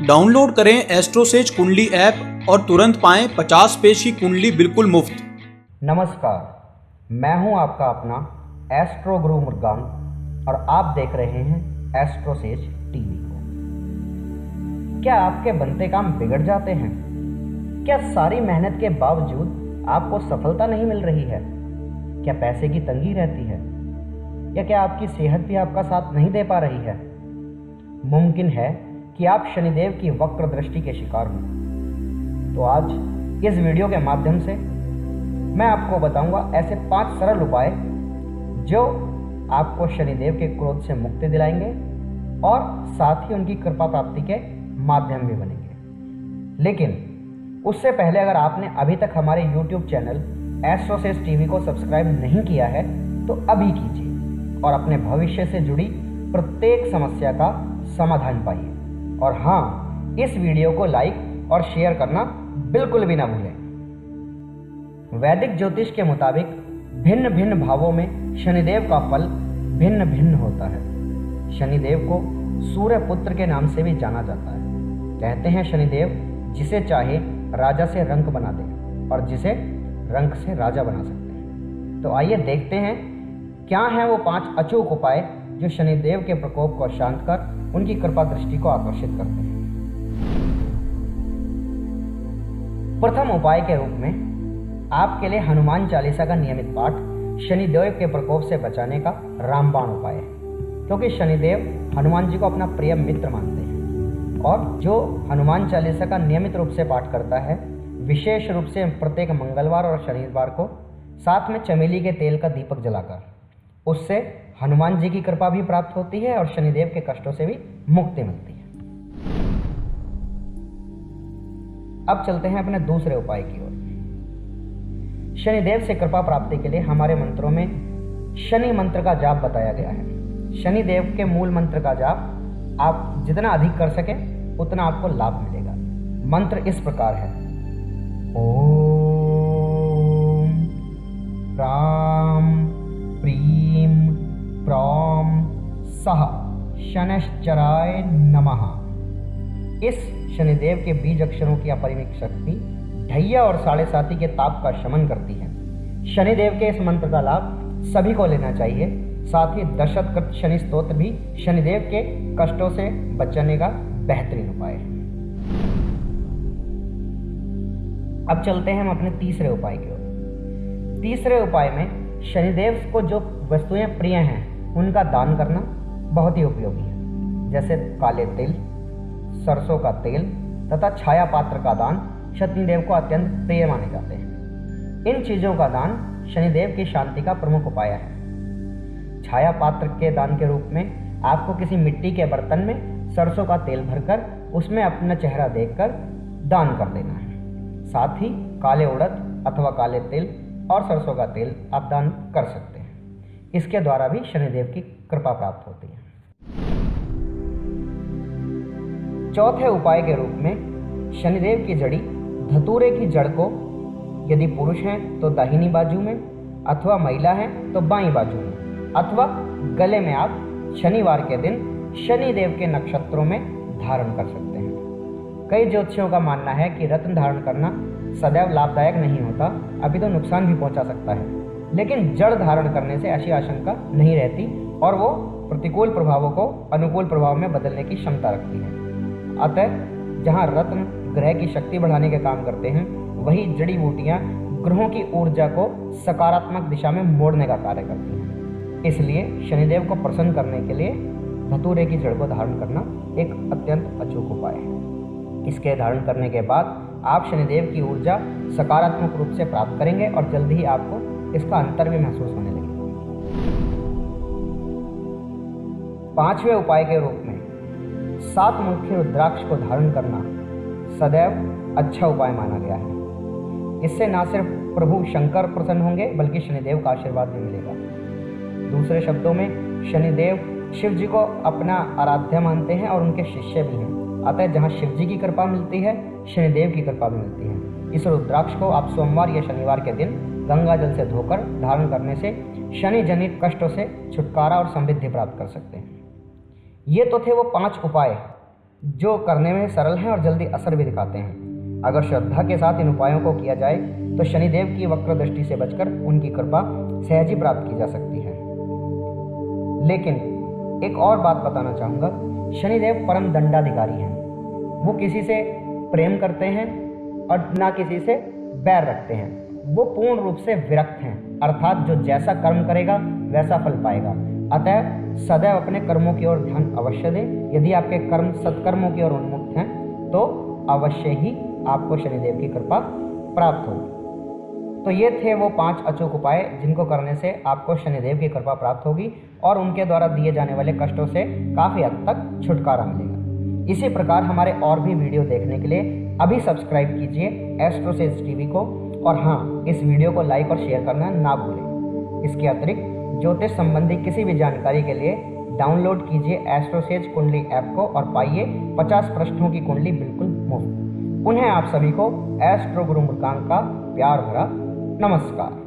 Download करें एस्ट्रोसेज कुंडली app और तुरंत पाएं 50 पेज की कुंडली बिल्कुल मुफ्त। नमस्कार, मैं हूं आपका अपना एस्ट्रो गुरु मुर्गान और आप देख रहे हैं एस्ट्रोसेज टीवी को। क्या आपके बनते काम बिगड़ जाते हैं? क्या सारी मेहनत के बावजूद आपको सफलता नहीं मिल रही है? क्या पैसे की तंगी रहती है? या क्या आपकी सेहत भी आपका साथ नहीं दे पा रही है? मुमकिन है कि आप शनिदेव की वक्र दृष्टि के शिकार हों। तो आज इस वीडियो के माध्यम से मैं आपको बताऊंगा ऐसे 5 सरल उपाय जो आपको शनिदेव के क्रोध से मुक्ति दिलाएंगे और साथ ही उनकी कृपा प्राप्ति के माध्यम भी बनेंगे। लेकिन उससे पहले अगर आपने अभी तक हमारे YouTube चैनल एस्ट्रोसेज टीवी को सब्सक्राइब नहीं किया है तो अभी कीजिए और अपने भविष्य से जुड़ी प्रत्येक समस्या का समाधान पाइए। और हाँ, इस वीडियो को लाइक और शेयर करना बिल्कुल भी ना भूलें। वैदिक ज्योतिष के मुताबिक भिन्न भिन्न भावों में शनिदेव का फल भिन्न भिन्न होता है। शनिदेव को सूर्य पुत्र के नाम से भी जाना जाता है। कहते हैं शनिदेव जिसे चाहे राजा से रंक बना दे और जिसे रंक से राजा बना सकते हैं। तो आइए देखते हैं क्या हैं वो 5 अचूक उपाय जो शनिदेव के प्रकोप को शांत कर उनकी कृपा दृष्टि को आकर्षित करते हैं। प्रथम उपाय के रूप में आपके लिए हनुमान चालीसा का नियमित पाठ शनिदेव के प्रकोप से बचाने का रामबाण उपाय है, क्योंकि शनिदेव हनुमान जी को अपना प्रिय मित्र मानते हैं। और जो हनुमान चालीसा का नियमित रूप से पाठ करता है, विशेष रूप से प्रत्येक मंगलवार और शनिवार को साथ में चमेली के तेल का दीपक जलाकर, उससे हनुमान जी की कृपा भी प्राप्त होती है और शनिदेव के कष्टों से भी मुक्ति मिलती है। अब चलते हैं अपने दूसरे उपाय की ओर। शनिदेव से कृपा प्राप्ति के लिए हमारे मंत्रों में शनि मंत्र का जाप बताया गया है। शनिदेव के मूल मंत्र का जाप आप जितना अधिक कर सके उतना आपको लाभ मिलेगा। मंत्र इस प्रकार है: ओम राम प्रीम प्रौम सह शनैश्चराय नमः। इस शनिदेव के बीज अक्षरों की अपरिमित शक्ति ढैया और 7.5 के ताप का शमन करती है। शनिदेव के इस मंत्र का लाभ सभी को लेना चाहिए। साथ ही दशरथ शनि स्तोत्र भी शनिदेव के कष्टों से बचने का बेहतरीन उपाय है। अब चलते हैं हम अपने तीसरे उपाय की ओर। तीसरे उपाय में शनिदेव को जो वस्तुएं प्रिय हैं उनका दान करना बहुत ही उपयोगी है, जैसे काले तिल, सरसों का तेल तथा छाया पात्र का दान शनिदेव को अत्यंत प्रिय माने जाते हैं। इन चीज़ों का दान शनिदेव की शांति का प्रमुख उपाय है। छाया पात्र के दान के रूप में आपको किसी मिट्टी के बर्तन में सरसों का तेल भरकर उसमें अपना चेहरा देखकर दान कर देना है। साथ ही काले उड़द अथवा काले तिल और सरसों का तेल आप दान कर सकते हैं। इसके द्वारा भी शनिदेव की कृपा प्राप्त होती है। चौथे उपाय के रूप में शनिदेव की जड़ी धतूरे की जड़ को यदि पुरुष हैं तो दाहिनी बाजू में अथवा महिला है तो बाईं बाजू में अथवा गले में आप शनिवार के दिन शनिदेव के नक्षत्रों में धारण कर सकते हैं। कई ज्योतिषियों का मानना है कि रत्न धारण करना सदैव लाभदायक नहीं होता, अभी तो नुकसान भी पहुंचा सकता है। लेकिन जड़ धारण करने से ऐसी आशंका नहीं रहती और वो प्रतिकूल प्रभावों को अनुकूल प्रभाव में बदलने की क्षमता रखती है। अतः जहां रत्न ग्रह की शक्ति बढ़ाने के काम करते हैं, वही जड़ी बूटियां ग्रहों की ऊर्जा को सकारात्मक दिशा में मोड़ने का कार्य करती हैं। इसलिए शनिदेव को प्रसन्न करने के लिए धतूरे की जड़ को धारण करना एक अत्यंत अचूक उपाय है। इसके धारण करने के बाद आप शनिदेव की ऊर्जा सकारात्मक रूप से प्राप्त करेंगे और जल्द ही आपको इसका अंतर भी महसूस होने लगेगा। 5वें उपाय के रूप में 7 मुखी रुद्राक्ष को धारण करना सदैव अच्छा उपाय माना गया है। इससे न सिर्फ प्रभु शंकर प्रसन्न होंगे बल्कि शनिदेव का आशीर्वाद भी मिलेगा। दूसरे शब्दों में शनिदेव शिव जी को अपना आराध्य मानते हैं और उनके शिष्य भी हैं। अतः जहाँ शिव जी की कृपा मिलती है, शनिदेव की कृपा भी मिलती है। इस रुद्राक्ष को आप सोमवार या शनिवार के दिन गंगा जल से धोकर धारण करने से शनि जनित कष्टों से छुटकारा और समृद्धि प्राप्त कर सकते हैं। ये तो थे वो 5 उपाय जो करने में सरल हैं और जल्दी असर भी दिखाते हैं। अगर श्रद्धा के साथ इन उपायों को किया जाए तो शनिदेव की वक्र दृष्टि से बचकर उनकी कृपा सहज ही प्राप्त की जा सकती है। लेकिन एक और बात बताना चाहूँगा, शनिदेव परम दंडाधिकारी हैं। वो किसी से प्रेम करते हैं और ना किसी से बैर रखते हैं। वो पूर्ण रूप से विरक्त हैं, अर्थात जो जैसा कर्म करेगा वैसा फल पाएगा। अतः सदैव अपने कर्मों की ओर ध्यान अवश्य दें। यदि आपके कर्म सत्कर्मों की ओर उन्मुक्त हैं तो अवश्य ही आपको शनिदेव की कृपा प्राप्त होगी। तो ये थे वो 5 अचूक उपाय जिनको करने से आपको शनिदेव की कृपा प्राप्त होगी और उनके द्वारा दिए जाने वाले कष्टों से काफ़ी हद तक छुटकारा मिलेगा। इसी प्रकार हमारे और भी वीडियो देखने के लिए अभी सब्सक्राइब कीजिए एस्ट्रोसेज टीवी को, और हाँ, इस वीडियो को लाइक और शेयर करना ना भूलें। इसके अतिरिक्त ज्योतिष संबंधी किसी भी जानकारी के लिए डाउनलोड कीजिए एस्ट्रोसेज कुंडली ऐप को और पाइए 50 प्रश्नों की कुंडली बिल्कुल मुफ्त। पुनः आप सभी को एस्ट्रो गुरु मृगांक का प्यार भरा नमस्कार।